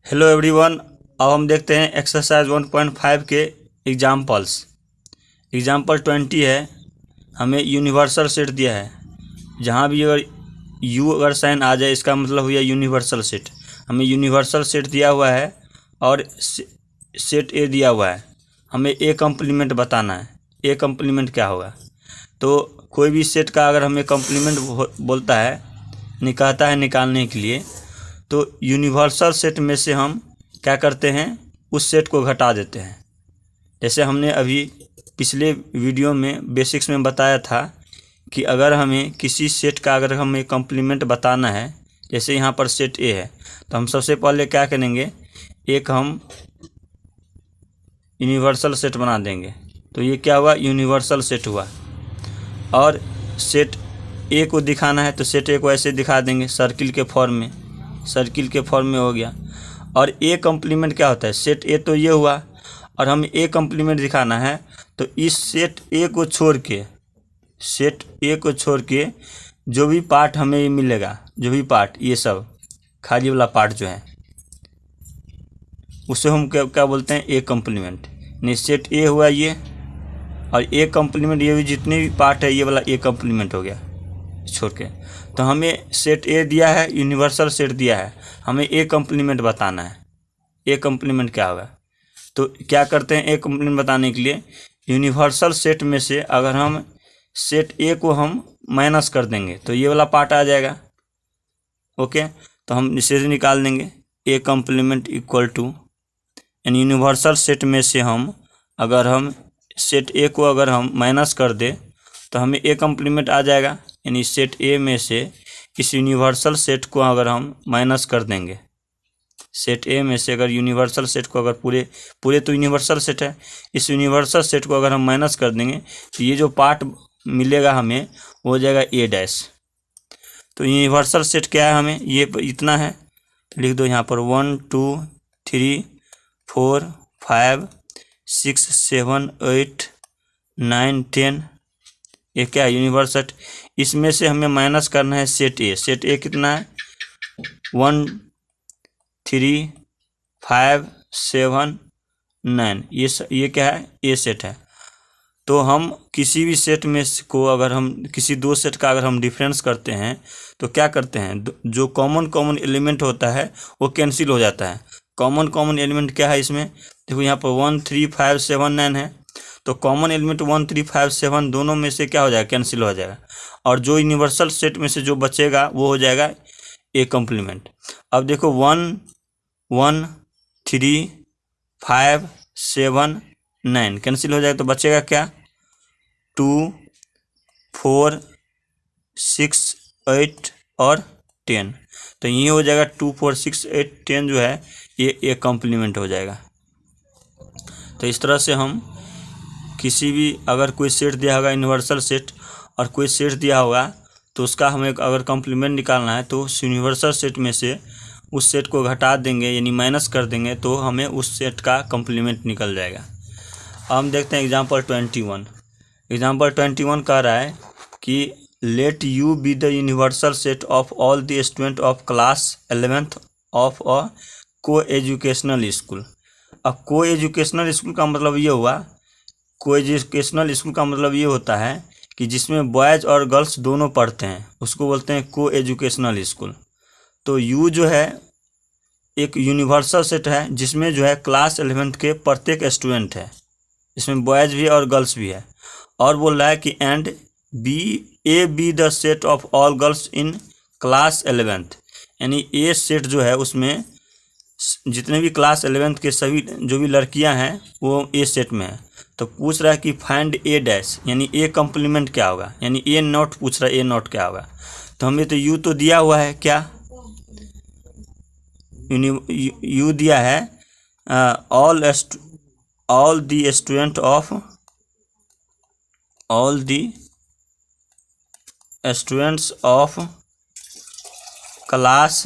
Hello everyone. अब हम देखते हैं एक्सरसाइज 1.5 के एग्जाम्पल्स। एग्जाम्पल 20 है। हमें यूनिवर्सल सेट दिया है। जहाँ भी अगर यू अगर साइन आ जाए इसका मतलब हुआ यूनिवर्सल सेट। हमें यूनिवर्सल सेट दिया हुआ है और सेट ए दिया हुआ है। हमें ए कम्प्लीमेंट बताना है। ए कम्प्लीमेंट क्या होगा? तो कोई भी सेट का अगर हमें कम्प्लीमेंट बोलता है, कहता है निकालने के लिए, तो यूनिवर्सल सेट में से हम क्या करते हैं, उस सेट को घटा देते हैं। जैसे हमने अभी पिछले वीडियो में बेसिक्स में बताया था कि अगर हमें किसी सेट का अगर हमें कम्प्लीमेंट बताना है, जैसे यहाँ पर सेट ए है, तो हम सबसे पहले क्या करेंगे, एक हम यूनिवर्सल सेट बना देंगे। तो ये क्या हुआ? यूनिवर्सल सेट हुआ। और सेट ए को दिखाना है तो सेट ए को ऐसे दिखा देंगे, सर्किल के फॉर्म में। सर्किल के फॉर्म में हो गया। और ए कम्प्लीमेंट क्या होता है? सेट ए तो ये हुआ, और हमें ए कम्प्लीमेंट दिखाना है तो इस सेट ए को छोड़ के, सेट ए को छोड़ के जो भी पार्ट हमें ये मिलेगा, जो भी पार्ट, ये सब खाली वाला पार्ट जो है, उसे हम क्या क्या बोलते हैं? ए कम्प्लीमेंट। नहीं, सेट ए हुआ ये, और ए कम्प्लीमेंट ये भी जितने भी पार्ट है ये वाला ए कम्प्लीमेंट हो गया छोड़ के। तो हमें सेट ए दिया है, यूनिवर्सल सेट दिया है, हमें ए कम्प्लीमेंट बताना है। ए कम्प्लीमेंट क्या होगा? तो क्या करते हैं, ए कम्प्लीमेंट बताने के लिए यूनिवर्सल सेट में से अगर हम सेट ए को हम माइनस कर देंगे तो ये वाला पार्ट आ जाएगा। ओके, तो हम इसे निकाल देंगे। ए कम्प्लीमेंट इक्वल टू, यानी यूनिवर्सल सेट में से हम अगर हम सेट ए को अगर हम माइनस कर दें तो हमें ए कम्प्लीमेंट आ जाएगा। यानी सेट ए में से इस यूनिवर्सल सेट को अगर हम माइनस कर देंगे, सेट ए में से अगर यूनिवर्सल सेट को अगर पूरे तो यूनिवर्सल सेट है, इस यूनिवर्सल सेट को अगर हम माइनस कर देंगे तो ये जो पार्ट मिलेगा हमें वो हो जाएगा ए डैश। तो यूनिवर्सल सेट क्या है? हमें ये इतना है, लिख दो यहाँ पर 1 2 3 4 5 6 7 8 9 10। ये क्या है? Universal set. इसमें से हमें माइनस करना है सेट ए। सेट ए कितना है? 1 3 5 7 9। ये क्या है? ए सेट है। तो हम किसी भी सेट में को अगर हम किसी दो सेट का अगर हम डिफरेंस करते हैं तो क्या करते हैं, जो कॉमन एलिमेंट होता है वो कैंसिल हो जाता है। कॉमन एलिमेंट क्या है इसमें? देखो यहाँ पर 1 3 5 7 9 है, तो कॉमन एलिमेंट 1 3 5 7 दोनों में से क्या हो जाएगा? कैंसिल हो जाएगा। और जो यूनिवर्सल सेट में से जो बचेगा वो हो जाएगा ए कम्प्लीमेंट। अब देखो 1 1 3 5 7 9 कैंसिल हो जाएगा, तो बचेगा क्या? 2 4 6 8 और 10। तो ये हो जाएगा 2 4 6 8 10 जो है ये ए कम्प्लीमेंट हो जाएगा। तो इस तरह से हम किसी भी अगर कोई सेट दिया होगा यूनिवर्सल सेट और कोई सेट दिया होगा तो उसका हमें अगर कम्प्लीमेंट निकालना है तो उस यूनिवर्सल सेट में से उस सेट को घटा देंगे, यानी माइनस कर देंगे, तो हमें उस सेट का कम्प्लीमेंट निकल जाएगा। अब हम देखते हैं एग्जाम्पल 21। एग्जाम्पल 21 कह रहा है कि let you be the universal set of all the student of class 11th of a को एजुकेशनल स्कूल। अब को एजुकेशनल स्कूल का मतलब ये हुआ, को एजुकेशनल स्कूल का मतलब ये होता है कि जिसमें बॉयज़ और गर्ल्स दोनों पढ़ते हैं, उसको बोलते हैं को एजुकेशनल स्कूल। तो यू जो है एक यूनिवर्सल सेट है जिसमें जो है क्लास 11th के प्रत्येक स्टूडेंट है, इसमें बॉयज़ भी और गर्ल्स भी है। और बोल रहा है कि and be the set of all girls in class 11th, यानी ए सेट जो है उसमें जितने भी क्लास 11th के सभी जो भी लड़कियां हैं वो ए सेट में है। तो पूछ रहा है कि फाइंड ए डैश, यानी ए कम्प्लीमेंट क्या होगा, यानी ए नॉट पूछ रहा है, ए नॉट क्या होगा। तो हमें तो यू तो दिया हुआ है, क्या यू दिया है, all the student of all the students of class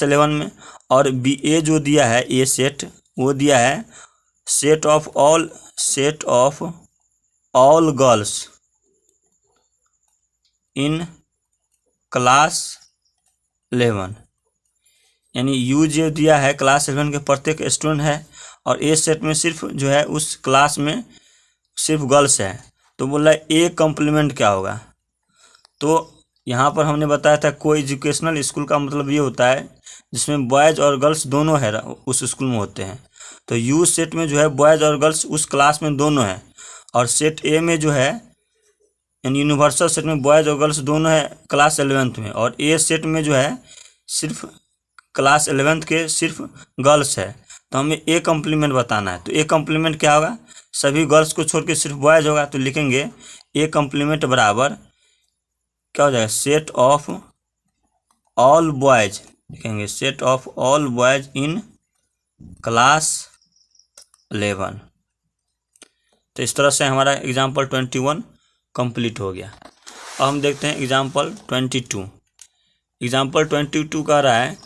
11 में। और बी ए जो दिया है ए सेट, वो दिया है set of all girls in class 11, यानी यू जो दिया है क्लास 11 के प्रत्येक स्टूडेंट है और ए सेट में सिर्फ जो है उस क्लास में सिर्फ गर्ल्स है। तो बोल रहा है ए कॉम्प्लीमेंट क्या होगा। तो यहाँ पर हमने बताया था कोई एजुकेशनल स्कूल का मतलब ये होता है जिसमें बॉयज़ और गर्ल्स दोनों है उस स्कूल में होते हैं। तो यू सेट में जो है बॉयज़ और गर्ल्स उस क्लास में दोनों हैं और सेट ए में जो है यानी यूनिवर्सल सेट में बॉयज़ और गर्ल्स दोनों है क्लास 11th में, और ए सेट में जो है सिर्फ क्लास 11th के सिर्फ गर्ल्स है। तो हमें ए कॉम्प्लीमेंट बताना है। तो ए कॉम्प्लीमेंट क्या होगा, सभी गर्ल्स को छोड़ के सिर्फ बॉयज़ होगा। तो लिखेंगे ए कॉम्प्लीमेंट बराबर क्या हो जाएगा, सेट ऑफ ऑल बॉयज़, लिखेंगे set of all boys in class 11। तो इस तरह से हमारा एग्जाम्पल 21 कंप्लीट हो गया। अब हम देखते हैं एग्जाम्पल 22। एग्जाम्पल 22 कह रहा है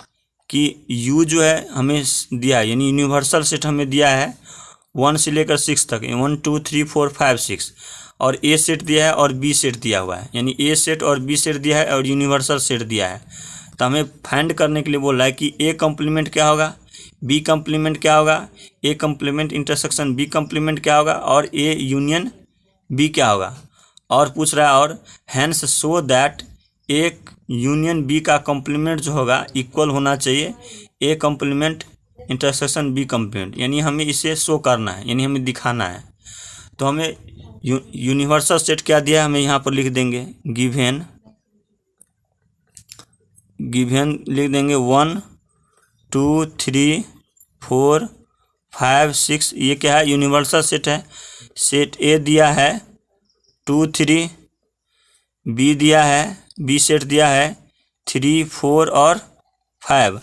कि यू जो है हमें दिया है, यानी यूनिवर्सल सेट हमें दिया है 1 से लेकर 6 तक, 1 2 3 4 5 6, और ए सेट दिया है और बी सेट दिया हुआ है, यानी ए सेट और बी सेट दिया है और यूनिवर्सल सेट दिया है। तो हमें फाइंड करने के लिए बोल रहा है कि ए कॉम्प्लीमेंट क्या होगा, बी कॉम्प्लीमेंट क्या होगा, A complement intersection B complement क्या होगा और ए यूनियन बी क्या होगा। और पूछ रहा है और hence show that A union B का कॉम्प्लीमेंट जो होगा इक्वल होना चाहिए A complement intersection B complement, यानी हमें इसे शो करना है, यानी हमें दिखाना है। तो हमें यूनिवर्सल सेट क्या दिया है हमें यहाँ पर लिख देंगे गिवन लिख देंगे 1 2 3 4 5 6, ये क्या है यूनिवर्सल सेट है। सेट ए दिया है 2 3, बी दिया है बी सेट दिया है 3 4 और 5।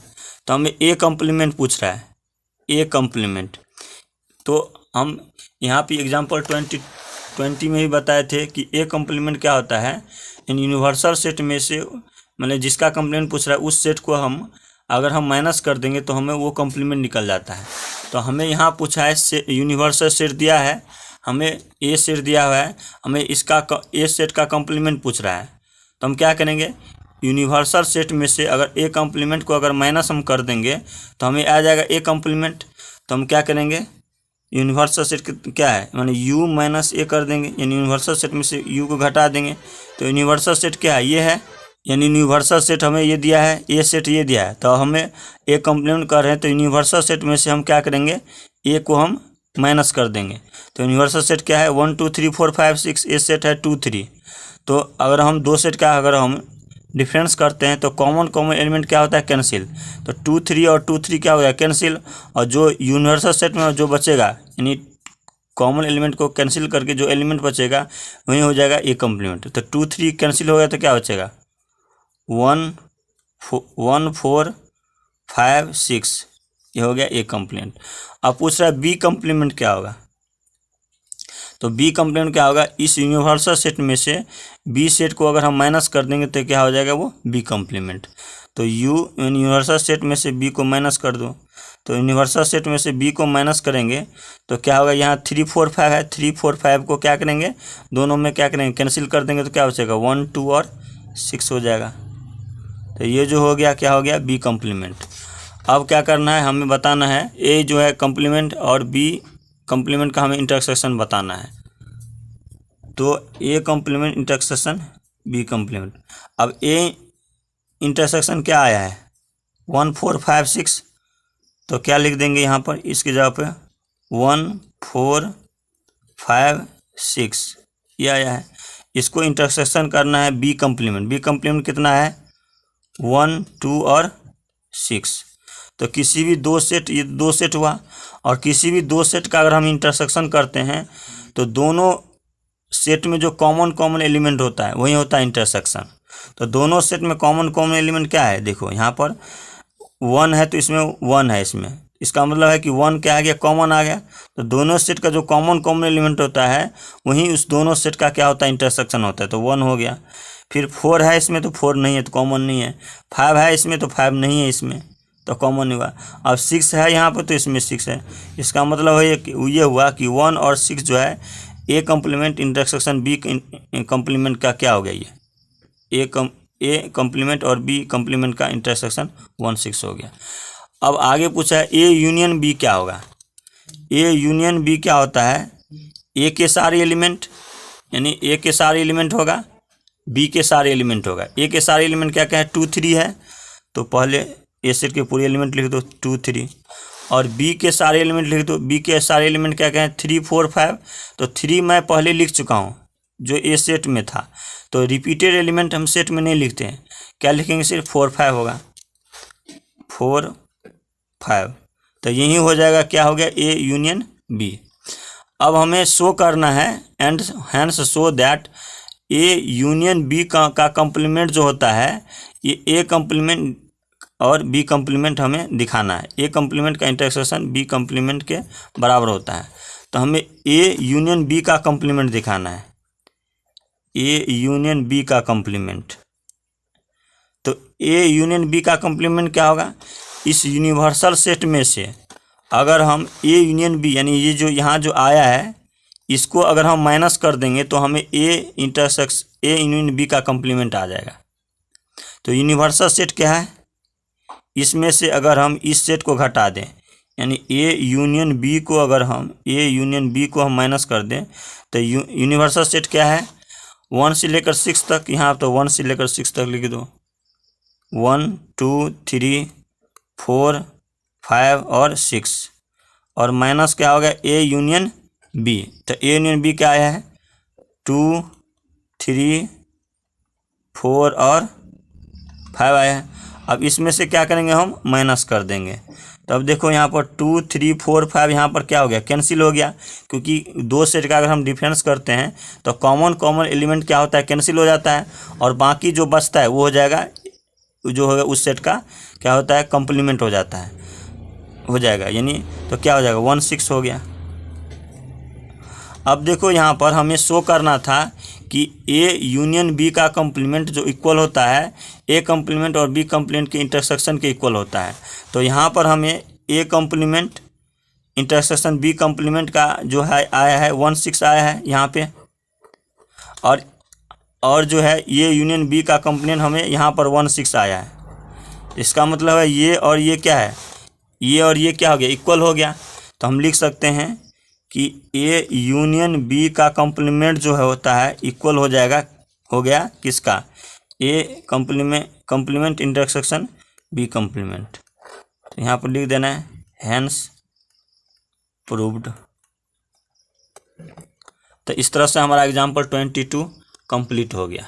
तो हमें ए कॉम्प्लीमेंट पूछ रहा है, ए कॉम्प्लीमेंट। तो हम यहाँ पे एग्जांपल 20 में ही बताए थे कि ए कॉम्प्लीमेंट क्या होता है, इन यूनिवर्सल सेट में से मतलब जिसका कॉम्प्लीमेंट पूछ रहा है उस सेट को हम अगर हम माइनस कर देंगे तो हमें वो कॉम्प्लीमेंट निकल जाता है। तो हमें यहाँ पूछा है यूनिवर्सल सेट दिया है, हमें ए सेट दिया हुआ है, हमें इसका ए सेट का कॉम्प्लीमेंट पूछ रहा है। तो हम क्या करेंगे, यूनिवर्सल सेट में से अगर ए कॉम्प्लीमेंट को अगर माइनस हम कर देंगे तो हमें आ जाएगा ए कॉम्प्लीमेंट। तो हम क्या करेंगे, यूनिवर्सल सेट क्या है माने यू माइनस ए कर देंगे, यानी यूनिवर्सल सेट में से यू को घटा देंगे। तो यूनिवर्सल सेट क्या है, ये है, यानी यूनिवर्सल सेट हमें ये दिया है, ए सेट ये दिया है। तो हमें ए कॉम्प्लीमेंट कर रहे हैं तो यूनिवर्सल सेट में से हम क्या करेंगे, ए को हम माइनस कर देंगे। तो यूनिवर्सल सेट क्या है 1 2 3 4 5 6, ए सेट है 2 3। तो अगर हम दो सेट का अगर हम डिफरेंस करते हैं तो कॉमन एलिमेंट क्या होता है, कैंसिल। तो 2 3 और 2 3 क्या हो गया, कैंसिल। और जो यूनिवर्सल सेट में जो बचेगा यानी कॉमन एलिमेंट को कैंसिल करके जो एलिमेंट बचेगा वही हो जाएगा ए कॉम्प्लीमेंट। तो 2 3 कैंसिल हो गया तो क्या बचेगा 1 4 5 6, ये हो गया ए कॉम्प्लीमेंट। अब पूछ रहा है बी कॉम्प्लीमेंट क्या होगा। तो बी कॉम्प्लीमेंट क्या होगा, इस यूनिवर्सल सेट में से बी सेट को अगर हम माइनस कर देंगे तो क्या हो जाएगा वो बी कॉम्प्लीमेंट। तो यू यूनिवर्सल सेट में से बी को माइनस कर दो। तो यूनिवर्सल सेट में से बी को माइनस करेंगे तो क्या होगा, यहाँ 3 4 5 है, 3 4 5 को क्या करेंगे, दोनों में क्या करेंगे कैंसिल कर देंगे तो क्या बचेगा 1 2 और 6 हो जाएगा। तो ये जो हो गया क्या हो गया बी कॉम्प्लीमेंट। अब क्या करना है, हमें बताना है ए जो है कॉम्प्लीमेंट और बी कॉम्प्लीमेंट का हमें इंटरसेक्शन बताना है। तो A complement intersection B complement. अब ए इंटरसेक्शन क्या आया है 1 4 5 6, तो क्या लिख देंगे यहाँ पर इसकी जगह पे 1 4 5 6 ये आया है। इसको इंटरसेक्शन करना है बी कॉम्प्लीमेंट। बी कॉम्प्लीमेंट कितना है 1 2 और 6। तो किसी भी दो सेट, ये दो सेट हुआ, और किसी भी दो सेट का अगर हम इंटरसेक्शन करते हैं तो दोनों सेट में जो कॉमन एलिमेंट होता है वही होता है इंटरसेक्शन। तो दोनों सेट में कॉमन एलिमेंट क्या है, देखो यहाँ पर 1 है तो इसमें 1 है, इसमें इसका मतलब है कि 1 क्या आ गया, कॉमन आ गया। तो दोनों सेट का जो कॉमन एलिमेंट होता है वहीं उस दोनों सेट का क्या होता है इंटरसेक्शन होता है। तो 1 हो गया। फिर 4 है इसमें तो 4 नहीं है तो कॉमन नहीं है। 5 है इसमें तो 5 नहीं है इसमें तो कॉमन नहीं हुआ। अब 6 है यहाँ पर तो इसमें 6 है। इसका मतलब है ये हुआ कि 1 और 6 जो है A complement intersection B complement का क्या हो गया, ये ए कम्प्लीमेंट और बी कम्प्लीमेंट का इंटरसेक्शन 1/6 हो गया। अब आगे पूछा है ए यूनियन बी क्या होगा। ए यूनियन बी क्या होता है, ए के सारे एलिमेंट, यानी ए के सारे एलिमेंट होगा, बी के सारे एलिमेंट होगा। ए के सारे एलिमेंट क्या क्या है, 2 3 है, तो पहले ए सेट के पूरे एलिमेंट लिख दो 2 3, और बी के सारे एलिमेंट लिख दो, बी के सारे एलिमेंट क्या क्या है 3 4 5, तो 3 मैं पहले लिख चुका हूँ जो ए सेट में था, तो रिपीटेड एलिमेंट हम सेट में नहीं लिखते हैं, क्या लिखेंगे सिर्फ 4 5 होगा 4 5, तो यही हो जाएगा, क्या हो गया ए यूनियन बी। अब हमें शो करना है and hence show that A union B का कम्प्लीमेंट जो होता है ये ए कम्प्लीमेंट और बी कम्प्लीमेंट हमें दिखाना है। ए कम्प्लीमेंट का इंटरसेक्शन बी कम्प्लीमेंट के बराबर होता है, तो हमें ए यूनियन बी का कम्प्लीमेंट दिखाना है, ए यूनियन बी का कम्प्लीमेंट। तो ए यूनियन बी का कम्प्लीमेंट क्या होगा, इस यूनिवर्सल सेट में से अगर हम ए यूनियन बी यानी ये जो यहाँ जो आया है इसको अगर हम माइनस कर देंगे तो हमें ए यूनियन बी का कम्प्लीमेंट आ जाएगा। तो यूनिवर्सल सेट क्या है, इसमें से अगर हम इस सेट को घटा दें यानी ए यूनियन बी को अगर हम ए यूनियन बी को हम माइनस कर दें तो यूनिवर्सल सेट क्या है 1 से लेकर 6 तक, यहाँ तो 1 से लेकर 6 तक लिख दो, 1 2 3 4 5 और 6, और माइनस क्या हो गया ए यूनियन बी, तो ए यूनियन बी क्या आया है 2 3 4 और 5 आया है। अब इसमें से क्या करेंगे हम माइनस कर देंगे, तो अब देखो यहाँ पर 2 3 4 5 यहाँ पर क्या हो गया कैंसिल हो गया, क्योंकि दो सेट का अगर हम डिफरेंस करते हैं तो कॉमन एलिमेंट क्या होता है कैंसिल हो जाता है, और बाकी जो बचता है वो हो जाएगा, जो होगा उस सेट का क्या होता है कम्प्लीमेंट हो जाता है, हो जाएगा, यानी तो क्या हो जाएगा 1/6 हो गया। अब देखो यहाँ पर हमें शो करना था कि ए यूनियन बी का कम्प्लीमेंट जो इक्वल होता है ए कम्प्लीमेंट और बी कम्प्लीमेंट के इंटरसेक्शन के इक्वल होता है, तो यहाँ पर हमें A complement intersection B complement का जो है आया है 1/6 आया है यहाँ पे, और जो है ये यूनियन बी का कम्प्लीमेंट हमें यहाँ पर 1/6 आया है। इसका मतलब है ये और ये क्या है, ये और ये क्या हो गया इक्वल हो गया, तो हम लिख सकते हैं कि ए यूनियन बी का कम्प्लीमेंट जो है होता है इक्वल हो जाएगा, हो गया किसका A complement intersection B complement, तो यहाँ पर लिख देना है हैंस प्रूव्ड। तो इस तरह से हमारा एग्जाम्पल 22 कंप्लीट हो गया।